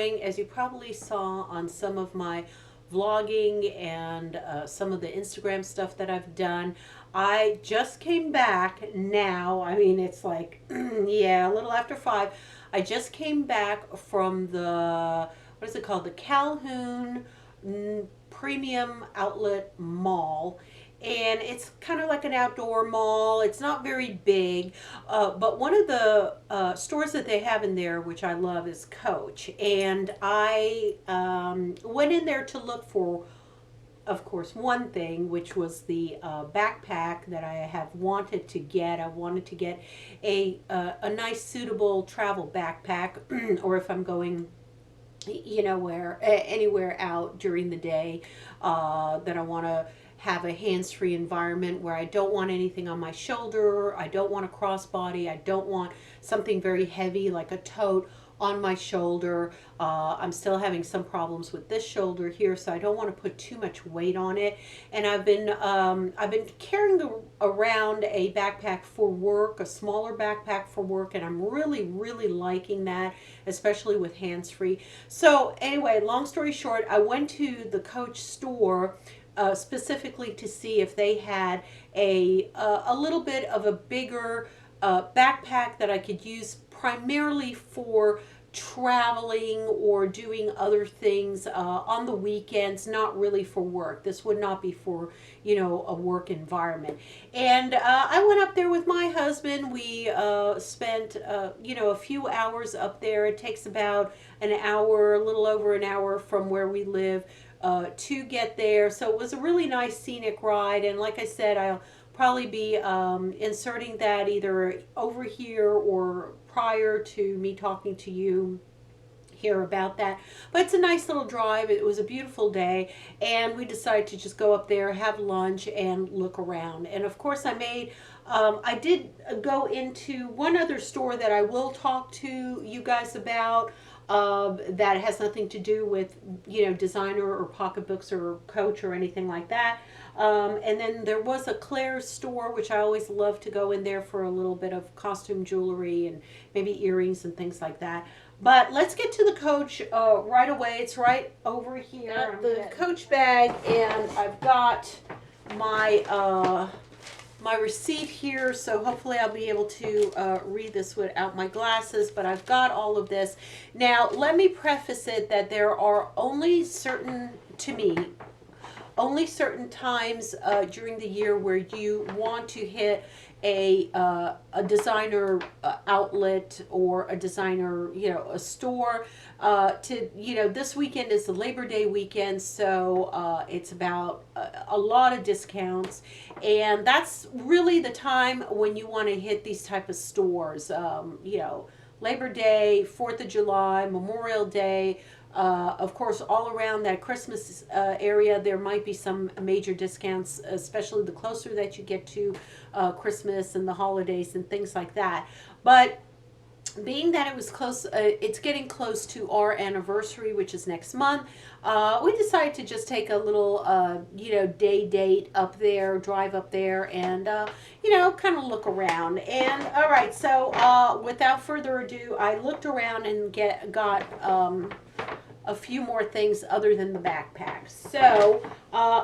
doing, as you probably saw on some of my vlogging and some of the Instagram stuff that I've done, I just came back now. I mean, it's like, yeah, a little after 5. I just came back from the, what is it called? The Calhoun Premium Outlet Mall. And it's kind of like an outdoor mall. It's not very big, but one of the stores that they have in there, which I love, is Coach. And I went in there to look for, of course, one thing, which was the backpack that I have wanted to get. I wanted to get a nice, suitable travel backpack, or if I'm going, you know, where anywhere out during the day, that I want to have a hands-free environment where I don't want anything on my shoulder. I don't want a crossbody. I don't want something very heavy like a tote on my shoulder. I'm still having some problems with this shoulder here, so I don't want to put too much weight on it. And I've been carrying around a backpack for work, a smaller backpack for work, and I'm really liking that, especially with hands-free. So anyway, long story short, I went to the Coach store specifically to see if they had a little bit of a bigger backpack that I could use primarily for traveling or doing other things on the weekends, not really for work. This would not be for, you know, a work environment. And I went up there with my husband. We spent, you know, a few hours up there. It takes about an hour, a little over an hour from where we live to get there. So it was a really nice scenic ride. And like I said, I'll probably be inserting that either over here or prior to me talking to you here about that. But it's a nice little drive. It was a beautiful day, and we decided to just go up there, have lunch, and look around. And of course, I did go into one other store that I will talk to you guys about. That has nothing to do with, you know, designer or pocketbooks or Coach or anything like that. And then there was a Claire's store, which I always love to go in there for a little bit of costume jewelry and maybe earrings and things like that. But let's get to the Coach right away. It's right over here, the Coach bag, and I've got my my receipt here, so hopefully I'll be able to read this without my glasses, but I've got all of this. Now, let me preface it that there are only certain, to me, only certain times during the year where you want to hit a designer outlet or a designer, you know, a store. You know, this weekend is the Labor Day weekend, so it's about a lot of discounts, and that's really the time when you want to hit these type of stores. You know, Labor Day, 4th of July, Memorial Day. Of course, all around that Christmas area, there might be some major discounts, especially the closer that you get to Christmas and the holidays and things like that. But being that it was close, it's getting close to our anniversary, which is next month. We decided to just take a little, you know, date up there, drive up there, and you know, kind of look around. And all right, so without further ado, I looked around and got a few more things other than the backpack. So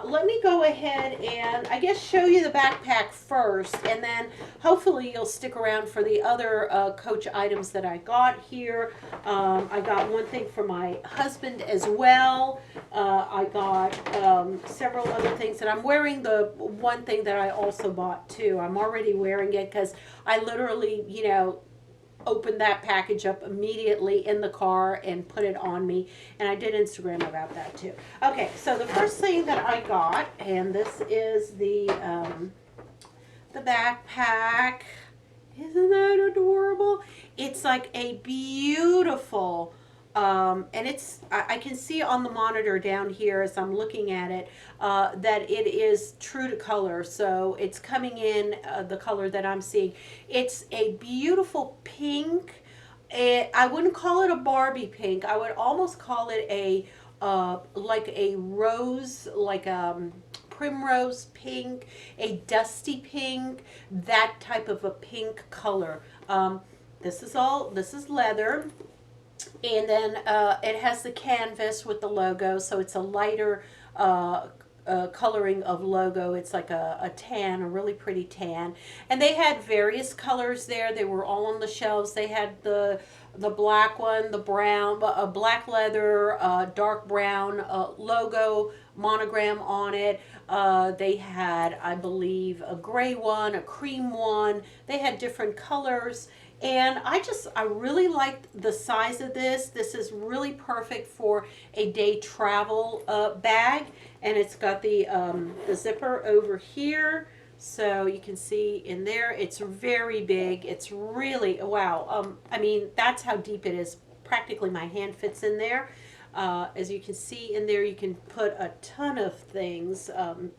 let me go ahead and I guess show you the backpack first, and then hopefully you'll stick around for the other Coach items that I got here. I got one thing for my husband as well. I got several other things, and I'm wearing the one thing that I also bought too. I'm already wearing it because I literally, you know, opened that package up immediately in the car and put it on me, and I did Instagram about that too. Okay, so the first thing that I got, and this is the backpack. Isn't that adorable? It's like a beautiful and it's, I can see on the monitor down here as I'm looking at it that it is true to color. So it's coming in the color that I'm seeing. It's a beautiful pink. I wouldn't call it a Barbie pink. I would almost call it a like a rose, like primrose pink, a dusty pink, that type of a pink color. This is leather. And then it has the canvas with the logo, so it's a lighter coloring of logo. It's like a tan, a really pretty tan. And they had various colors there. They were all on the shelves. They had the black one, the brown, black leather, dark brown logo monogram on it. They had, I believe, a gray one, a cream one. They had different colors. And I really liked the size of this. This is really perfect for a day travel bag. And it's got the zipper over here. So you can see in there, it's very big. It's really, wow. I mean, that's how deep it is. Practically my hand fits in there. As you can see in there, you can put a ton of things.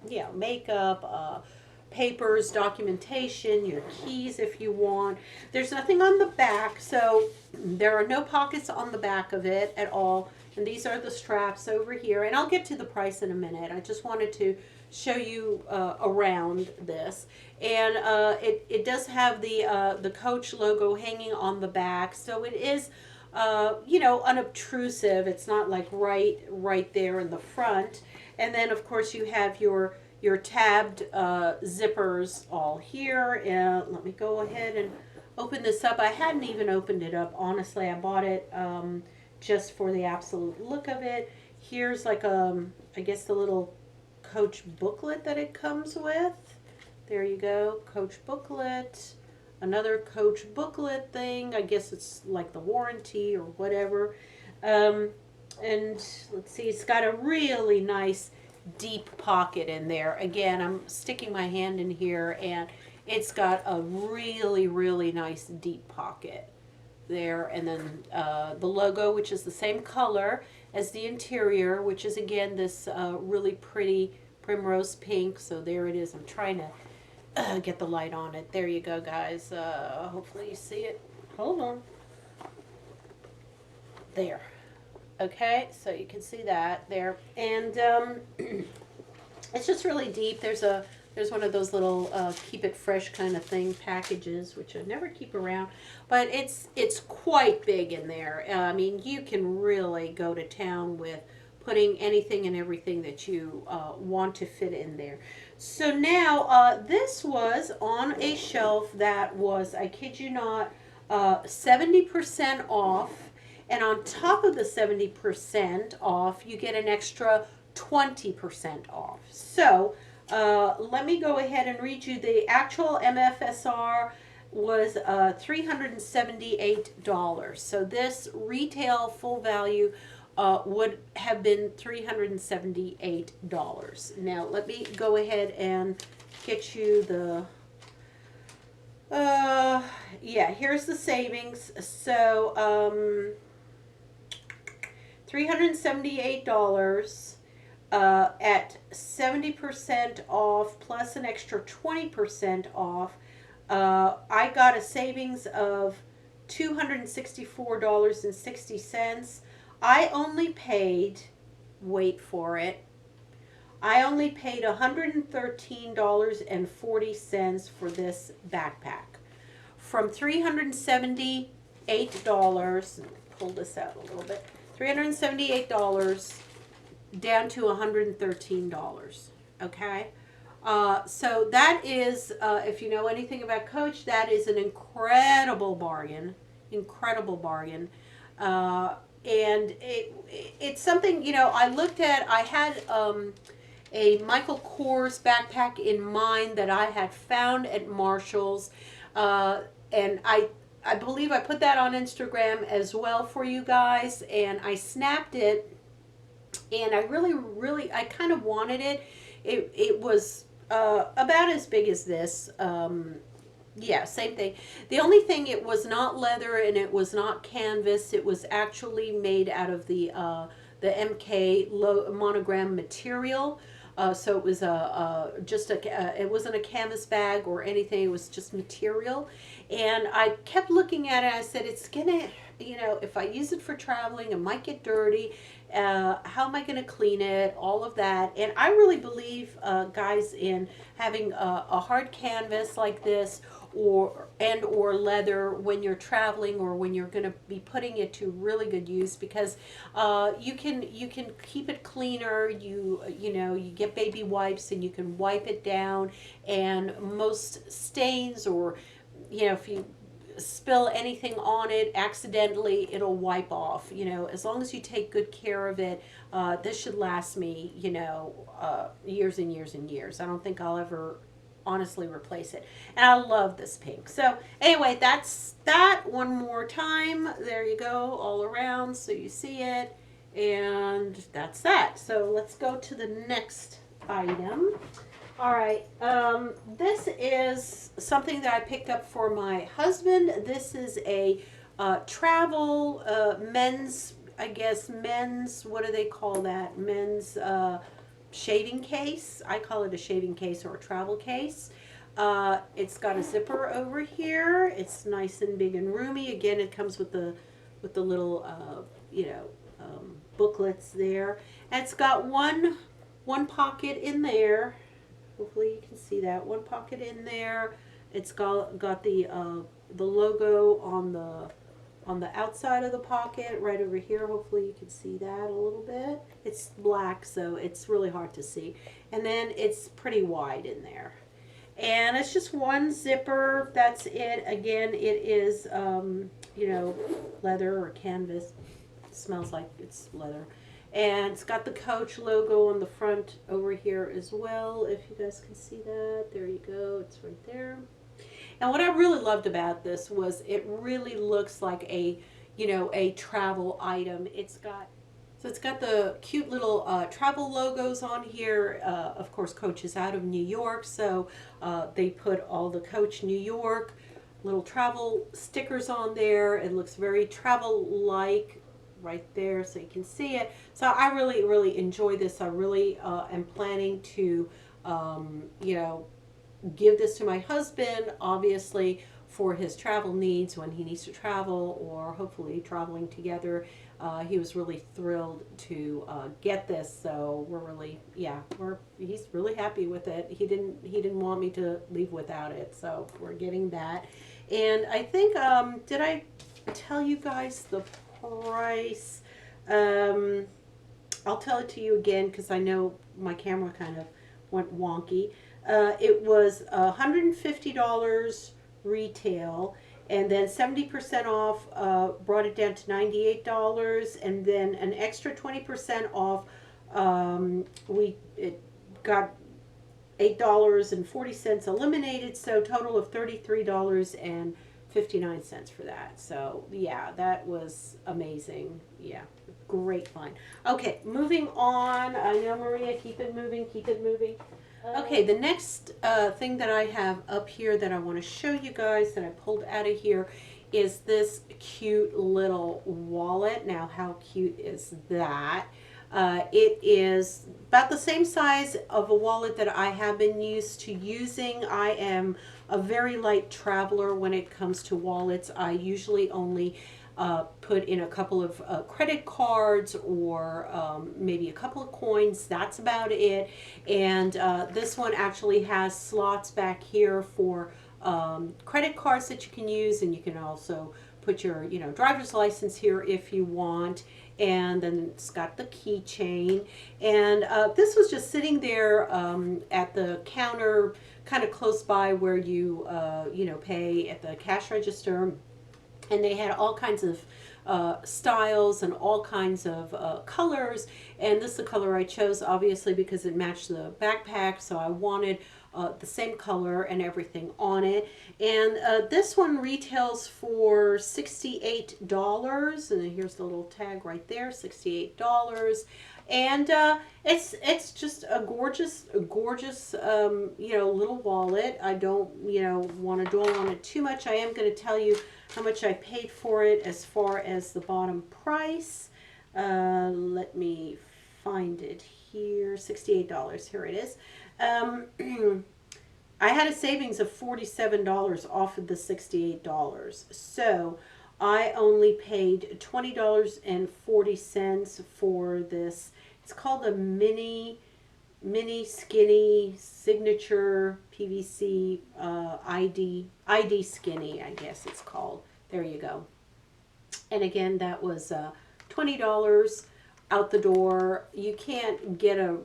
Yeah, makeup, papers, documentation, your keys if you want. There's nothing on the back, so there are no pockets on the back of it at all. And these are the straps over here. And I'll get to the price in a minute. I just wanted to show you around this. And it does have the Coach logo hanging on the back, so it is you know, unobtrusive. It's not like right there in the front. And then of course you have your tabbed zippers all here. And let me go ahead and open this up. I hadn't even opened it up, honestly. I bought it just for the absolute look of it. Here's like I guess the little Coach booklet that it comes with. There you go, Coach booklet. Another Coach booklet thing. I guess it's like the warranty or whatever. And let's see, it's got a really nice deep pocket in there. Again, I'm sticking my hand in here and it's got a really nice deep pocket there. And then the logo, which is the same color as the interior, which is again this really pretty primrose pink. So there it is. I'm trying to get the light on it. There you go, guys. Hopefully you see it. Hold on. There. Okay, so you can see that there. And it's just really deep. There's one of those little keep it fresh kind of thing packages, which I never keep around, but it's quite big in there. I mean, you can really go to town with putting anything and everything that you want to fit in there. So now this was on a shelf that was, I kid you not, 70% off. And on top of the 70% off, you get an extra 20% off. So let me go ahead and read you. The actual MFSR was $378. So this retail full value would have been $378. Now let me go ahead and get you the yeah, here's the savings. So $378 at 70% off plus an extra 20% off. I got a savings of $264.60. I only paid, wait for it, I only paid $113.40 for this backpack. From $378, pull this out a little bit, $378 down to $113. Okay? So that is, if you know anything about Coach, that is an incredible bargain. Incredible bargain. And it's something, you know, I looked at, I had a Michael Kors backpack in mind that I had found at Marshall's. And I believe I put that on Instagram as well for you guys. And I snapped it. And I really, I kind of wanted it. It was about as big as this. Yeah, same thing. The only thing, it was not leather and it was not canvas. It was actually made out of the MK monogram material. So it was just it wasn't a canvas bag or anything. It was just material. And I kept looking at it. I said, it's gonna, you know, if I use it for traveling, it might get dirty. How am I going to clean it? All of that. And I really believe, guys, in having a hard canvas like this, or leather when you're traveling, or when you're going to be putting it to really good use, because you can keep it cleaner. You get baby wipes and you can wipe it down, and most stains, or if you spill anything on it accidentally, it'll wipe off. As long as you take good care of it, this should last me, years and years and years. I don't think I'll ever honestly replace it. And I love this pink. So anyway, that's that. One more time. There you go, all around so you see it. And that's that. So let's go to the next item. All right, this is something that I picked up for my husband. This is a travel men's, I guess, what do they call that? Men's shaving case. I call it a shaving case or a travel case. It's got a zipper over here. It's nice and big and roomy. Again, it comes with the little booklets there. And it's got one pocket in there. Hopefully you can see that. One pocket in there. It's got the logo on the outside of the pocket right over here. Hopefully you can see that a little bit. It's black, so it's really hard to see. And then it's pretty wide in there. And it's just one zipper. That's it. Again, it is leather or canvas. It smells like it's leather. And it's got the Coach logo on the front over here as well, if you guys can see that. There you go, it's right there. And what I really loved about this was it really looks like a travel item. It's got the cute little travel logos on here. Of course, Coach is out of New York, so they put all the Coach New York little travel stickers on there. It looks very travel-like right there, so you can see it. So I really, really enjoy this. I really am planning to, give this to my husband, obviously, for his travel needs when he needs to travel, or hopefully traveling together. He was really thrilled to get this, so he's really happy with it. He didn't want me to leave without it, so we're getting that. And I think, did I tell you guys the price? I'll tell it to you again because I know my camera kind of went wonky. It was $150 retail, and then 70% off brought it down to $98, and then an extra 20% off. It got $8.40 eliminated, so total of $33.59 for that. So yeah, that was amazing. Yeah, great find. Okay, moving on. I know, Maria, keep it moving, keep it moving. Okay, the next thing that I have up here that I want to show you guys that I pulled out of here is this cute little wallet. Now, how cute is that? It is about the same size of a wallet that I have been used to using. I am a very light traveler when it comes to wallets. I usually only put in a couple of credit cards, or maybe a couple of coins. That's about it. And this one actually has slots back here for credit cards that you can use, and you can also put your driver's license here if you want. And then it's got the keychain. And this was just sitting there at the counter, kind of close by where you pay at the cash register. And they had all kinds of styles and all kinds of colors. And this is the color I chose, obviously, because it matched the backpack. So I wanted the same color and everything on it. And this one retails for $68. And then here's the little tag right there, $68. And it's just a gorgeous little wallet. I don't want to dwell on it too much. I am going to tell you how much I paid for it as far as the bottom price. Let me find it here. $68. Here it is. I had a savings of $47 off of the $68. So I only paid $20.40 for this. It's called a mini skinny signature PVC ID skinny, I guess it's called. There you go. And again, that was $20 out the door. You can't get a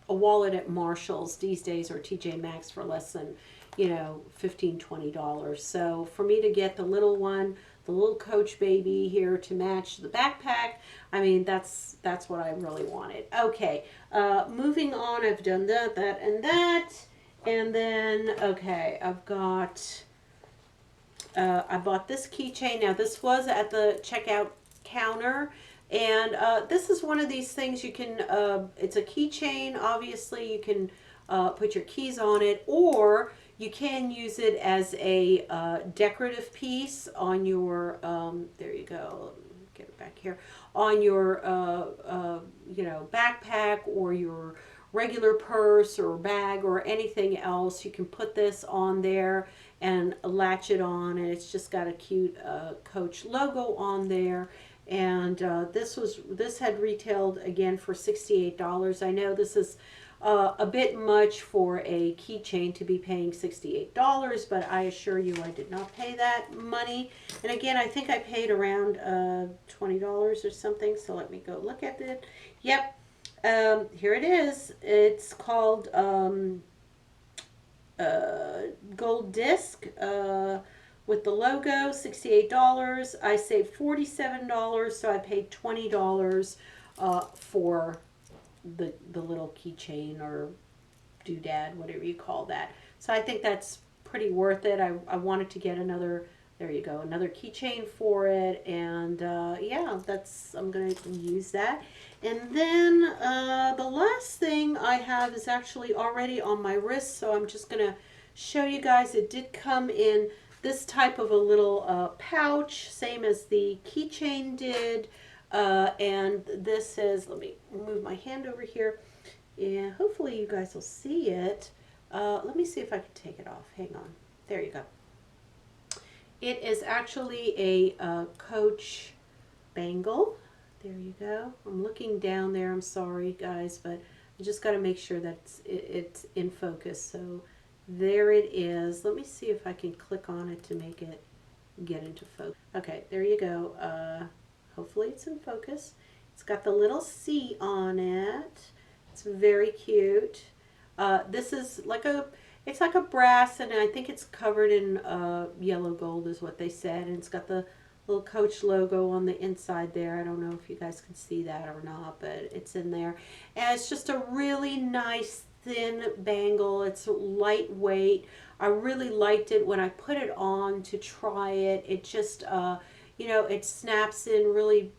wallet at Marshall's these days or TJ Maxx for less than, you know, $15, $20. So for me to get the little one, the little Coach baby here to match the backpack, I mean, that's what I really wanted. Okay, moving on, I've done that, and that. And then, okay, I've got, I bought this keychain. Now, this was at the checkout counter. And this is one of these things you can, it's a keychain. Obviously, you can put your keys on it, or you can use it as a decorative piece on your, there you go, get it back here, on your, you know, backpack or your regular purse or bag or anything else. You can put this on there and latch it on, and it's just got a cute Coach logo on there. And this had retailed again for $68. I know this is a bit much for a keychain to be paying $68, but I assure you I did not pay that money. And again, I think I paid around $20 or something. So let me go look at it. Yep, here it is. It's called Gold Disc. With the logo, $68. I saved $47, so I paid $20 for the little keychain or doodad, whatever you call that. So I think that's pretty worth it. I wanted to get another, there you go, another keychain for it. And yeah, I'm going to use that. And then the last thing I have is actually already on my wrist, so I'm just going to show you guys. It did come in this type of a little pouch, same as the keychain did. And this is, let me move my hand over here. And hopefully you guys will see it. Let me see if I can take it off. Hang on. There you go. It is actually a Coach bangle. There you go. I'm looking down there. I'm sorry, guys, but I just got to make sure that it's in focus. So there it is. Let me see if I can click on it to make it get into focus. Okay, there you go. Hopefully it's in focus. It's got the little C on it. It's very cute. This is like it's like a brass, and I think it's covered in yellow gold is what they said. And it's got the little Coach logo on the inside there. I don't know if you guys can see that or not, but it's in there. And it's just a really nice thin bangle. It's lightweight. I really liked it when I put it on to try it. It just, you know, it snaps in really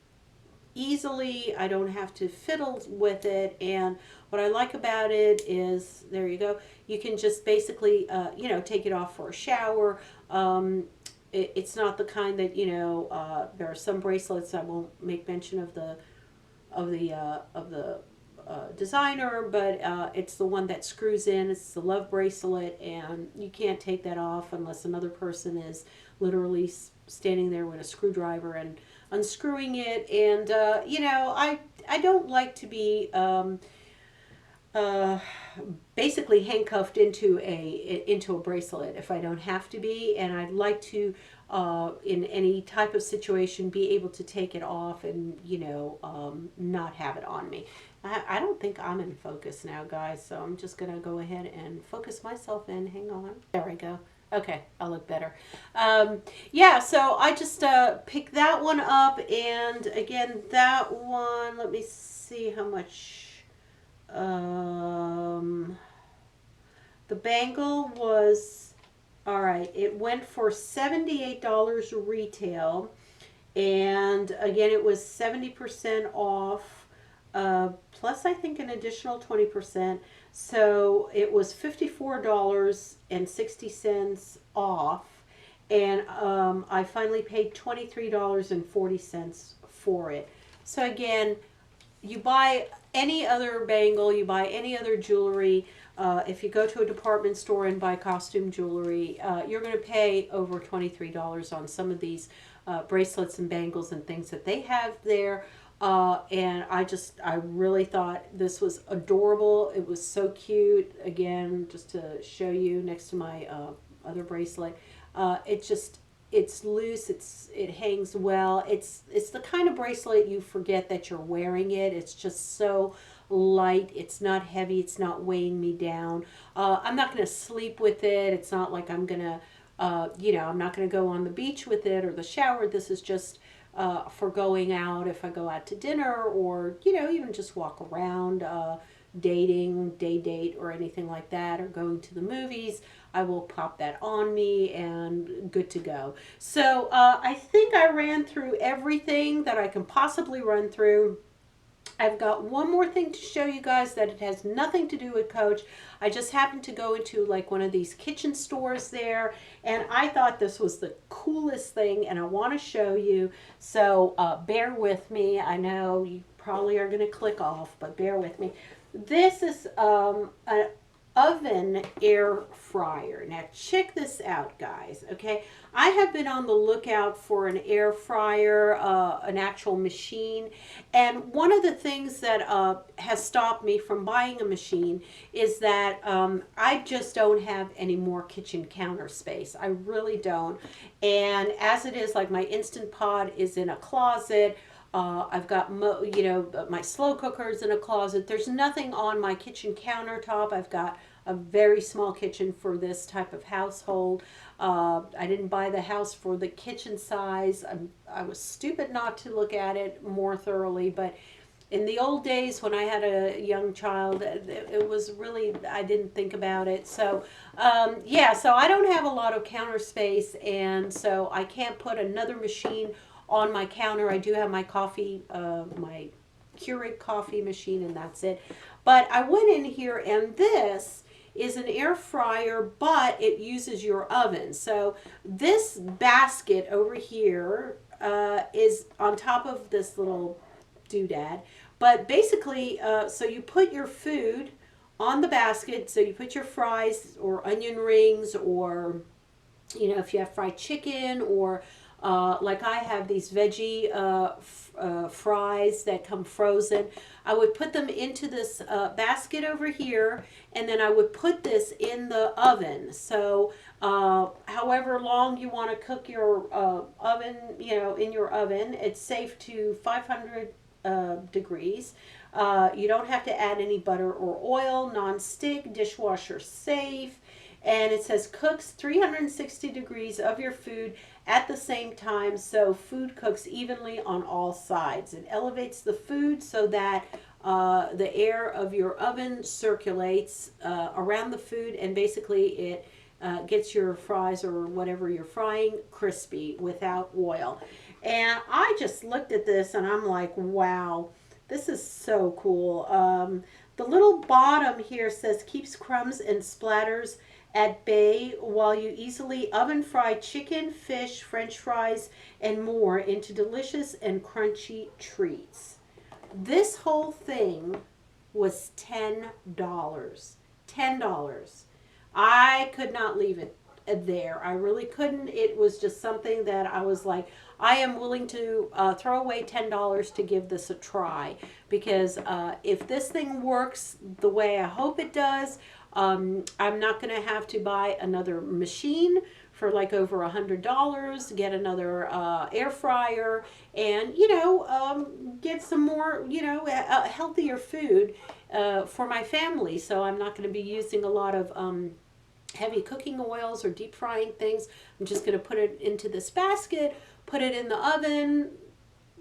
easily. I don't have to fiddle with it. And what I like about it is, there you go, you can just basically, you know, take it off for a shower. It's not the kind that, you know, there are some bracelets, I won't make mention of the designer, but it's the one that screws in. It's the love bracelet, and you can't take that off unless another person is literally standing there with a screwdriver and unscrewing it. And you know, I don't like to be basically handcuffed into a bracelet if I don't have to be, and I'd like to in any type of situation be able to take it off and, you know, not have it on me. I don't think I'm in focus now, guys, so I'm just gonna go ahead and focus myself in. Hang on, there we go. Okay, I'll look better. Yeah, so I just picked that one up, and again, that one, let me see how much. The bangle was, all right, it went for $78 retail, and again, it was 70% off, plus I think an additional 20%. So it was $54.60 off, and I finally paid $23.40 for it. So again, you buy any other bangle, you buy any other jewelry, if you go to a department store and buy costume jewelry, you're going to pay over $23 on some of these bracelets and bangles and things that they have there. And I really thought this was adorable. It was so cute. Again, just to show you next to my other bracelet, it's loose. It hangs well. It's the kind of bracelet you forget that you're wearing it. It's just so light. It's not heavy. It's not weighing me down. I'm not going to sleep with it. It's not like I'm going to, I'm not going to go on the beach with it or the shower. This is just for going out if I go out to dinner or, even just walk around, dating, day date, or anything like that, or going to the movies. I will pop that on me and good to go. So I think I ran through everything that I can possibly run through. I've got one more thing to show you guys that it has nothing to do with Coach. I just happened to go into like one of these kitchen stores there, and I thought this was the coolest thing, and I want to show you. So bear with me. I know you probably are going to click off, but bear with me. This is an oven air fryer. Now check this out, guys. Okay, I have been on the lookout for an air fryer, an actual machine, and one of the things that has stopped me from buying a machine is that I just don't have any more kitchen counter space. I really don't. And as it is, like my Instant Pot is in a closet. I've got, my slow cooker's in a closet. There's nothing on my kitchen countertop. I've got a very small kitchen for this type of household. I didn't buy the house for the kitchen size. I was stupid not to look at it more thoroughly, but in the old days when I had a young child, it was really, I didn't think about it. So, so I don't have a lot of counter space, and so I can't put another machine on my counter. I do have my coffee, my Keurig coffee machine, and that's it. But I went in here, and this is an air fryer, but it uses your oven. So this basket over here is on top of this little doodad. But basically, so you put your food on the basket. So you put your fries or onion rings, or if you have fried chicken, or like I have these veggie fries that come frozen. I would put them into this basket over here, and then I would put this in the oven. So however long you want to cook your oven, in your oven, it's safe to 500 degrees. You don't have to add any butter or oil, non-stick, dishwasher safe. And it says cooks 360 degrees of your food at the same time, so food cooks evenly on all sides. It elevates the food so that the air of your oven circulates around the food, and basically it gets your fries or whatever you're frying crispy without oil. And I just looked at this and I'm like, wow, this is so cool. The little bottom here says keeps crumbs and splatters at bay while you easily oven fry chicken, fish, french fries, and more into delicious and crunchy treats. This whole thing was $10. $10. I could not leave it there. I really couldn't. It was just something that I was like, I am willing to throw away $10 to give this a try, because if this thing works the way I hope it does, I'm not going to have to buy another machine for like over $100, get another air fryer, and get some more healthier food for my family. So I'm not going to be using a lot of heavy cooking oils or deep frying things. I'm just going to put it into this basket, put it in the oven,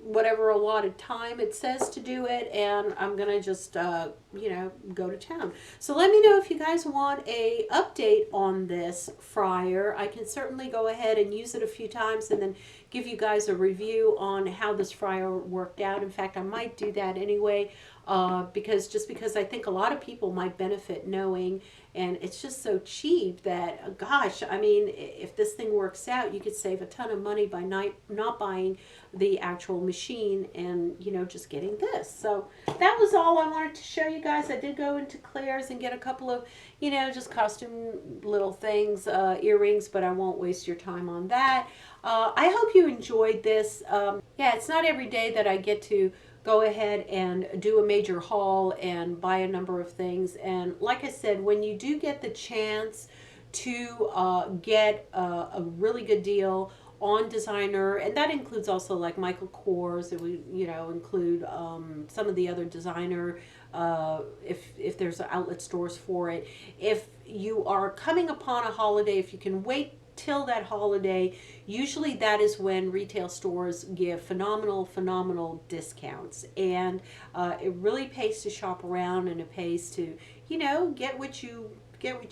whatever allotted time it says to do it, and I'm gonna just go to town. So let me know if you guys want a update on this fryer. I can certainly go ahead and use it a few times and then give you guys a review on how this fryer worked out. In fact, I might do that anyway. because I think a lot of people might benefit knowing, and it's just so cheap that gosh, I mean, if this thing works out, you could save a ton of money by not buying the actual machine and just getting this. So that was all I wanted to show you guys. I did go into Claire's and get a couple of just costume little things, earrings, but I won't waste your time on that. I hope you enjoyed this. Yeah, it's not every day that I get to go ahead and do a major haul and buy a number of things. And like I said, when you do get the chance to get a really good deal on designer, and that includes also like Michael Kors, and we include some of the other designer, if there's outlet stores for it. If you are coming upon a holiday, if you can wait till that holiday, usually that is when retail stores give phenomenal discounts, and it really pays to shop around, and it pays to get what you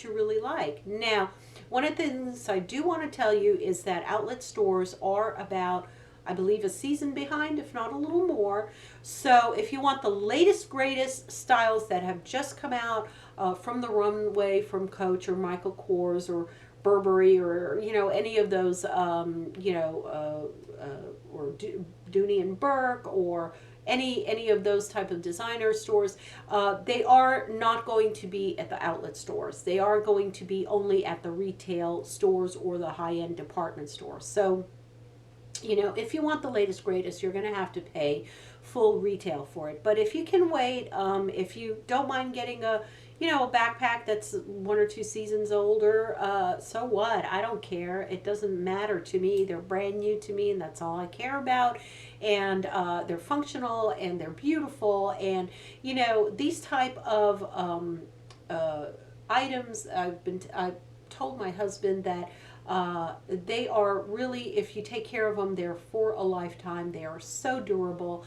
really like. Now, one of the things I do want to tell you is that outlet stores are about, I believe, a season behind, if not a little more. So if you want the latest, greatest styles that have just come out from the runway from Coach or Michael Kors or Burberry or any of those or Dooney and Burke or any of those type of designer stores, they are not going to be at the outlet stores. They are going to be only at the retail stores or the high-end department stores. So if you want the latest greatest, you're going to have to pay full retail for it. But if you can wait, if you don't mind getting a backpack that's 1 or 2 seasons older, so what? I don't care. It doesn't matter to me. They're brand new to me, and that's all I care about. And they're functional, and they're beautiful. And these type of items, I've told my husband that they are really, if you take care of them, they're for a lifetime. They are so durable.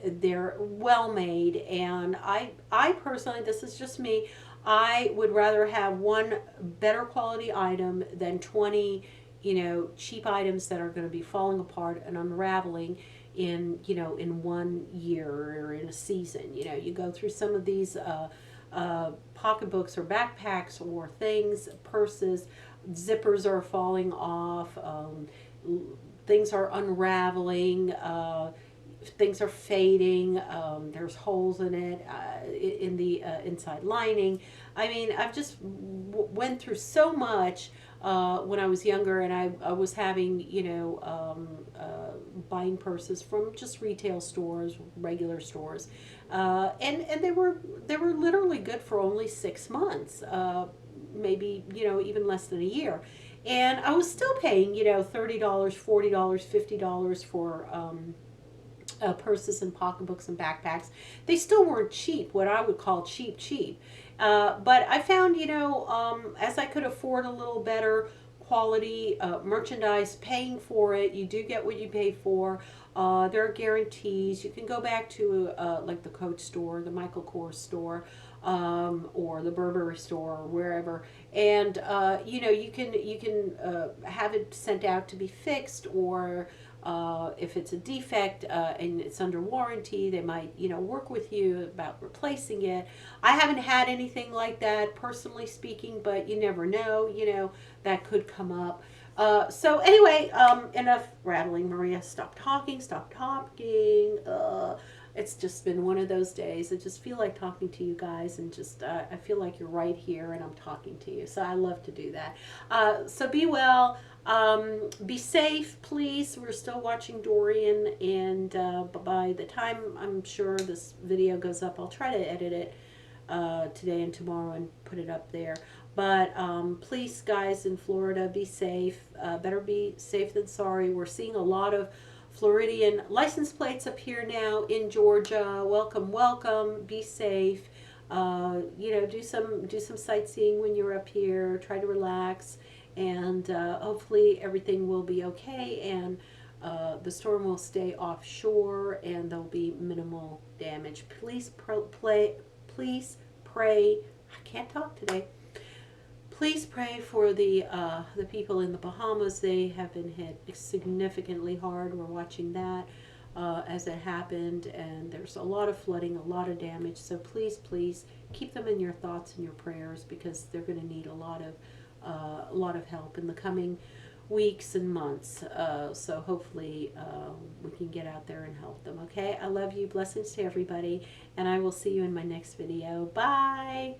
They're well made, and I personally, this is just me, I would rather have one better quality item than 20 cheap items that are going to be falling apart and unraveling in 1 year or in a season. You go through some of these pocketbooks or backpacks or things, purses, zippers are falling off, things are unraveling, things are fading, there's holes in it, in the inside lining. I mean, I've just went through so much when I was younger, and I was having buying purses from just retail stores, regular stores, and they were literally good for only 6 months, maybe even less than a year, and I was still paying $30, $40, $50 for purses and pocketbooks and backpacks. They still weren't cheap, what I would call cheap. But I found, as I could afford a little better quality merchandise, paying for it, you do get what you pay for. There are guarantees. You can go back to like the Coach store, the Michael Kors store, or the Burberry store, or wherever, and you can have it sent out to be fixed, or if it's a defect and it's under warranty, they might work with you about replacing it. I haven't had anything like that, personally speaking, but you never know. That could come up. So anyway, enough rattling, Maria. Stop talking. It's just been one of those days. I just feel like talking to you guys, and just I feel like you're right here and I'm talking to you. So I love to do that. So be well. Be safe, please. We're still watching Dorian, and by the time I'm sure this video goes up, I'll try to edit it today and tomorrow and put it up there. But please, guys in Florida, be safe. Better be safe than sorry. We're seeing a lot of Floridian license plates up here now in Georgia. Welcome. Be safe. Do some sightseeing when you're up here. Try to relax, and hopefully everything will be okay, and the storm will stay offshore, and there'll be minimal damage. Please pray. I can't talk today. Please pray for the people in the Bahamas. They have been hit significantly hard. We're watching that. as it happened, and there's a lot of flooding, a lot of damage. So please, please keep them in your thoughts and your prayers, because they're going to need a lot of help in the coming weeks and months. So hopefully we can get out there and help them. Okay, I love you. Blessings to everybody, and I will see you in my next video. Bye.